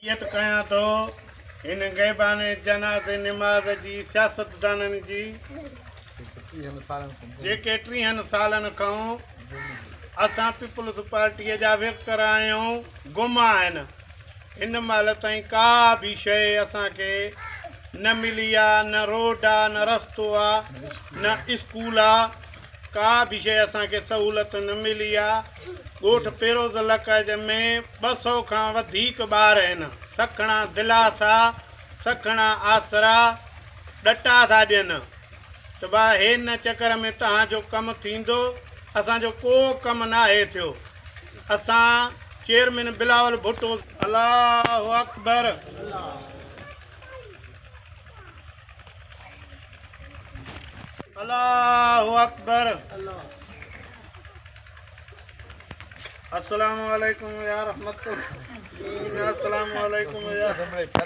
नियत कयां थो हिन गैबाने जनाज़ निमाज़ जी सियासतदाननि जी जेके 30 सालनि खां असां पीपल्स पार्टीअ जा वर्कर आहियूं गुम आहिनि। हिन महिल ताईं का बि शइ असांखे न मिली आहे, न रोड आहे, न रस्तो आहे, न स्कूल आहे, का बि शइ असांखे सहूलियत न मिली आहे। ॻोठ पेरोज़ लकज में 200 खां वधीक ॿार आहिनि। सखणा दिलासा, सखणा आसरा ॾटा था ॾियनि त भाउ हिन चकर में तव्हांजो कमु थींदो। असांजो को कमु न आहे थियो। असां चेयरमैन बिलावल भुट्टो अल्लाहु अकबर अल्लाहु अकबर। अस्सलामु अलैकुम या रहमतुल्लाह। अस्सलामु अलैकुम या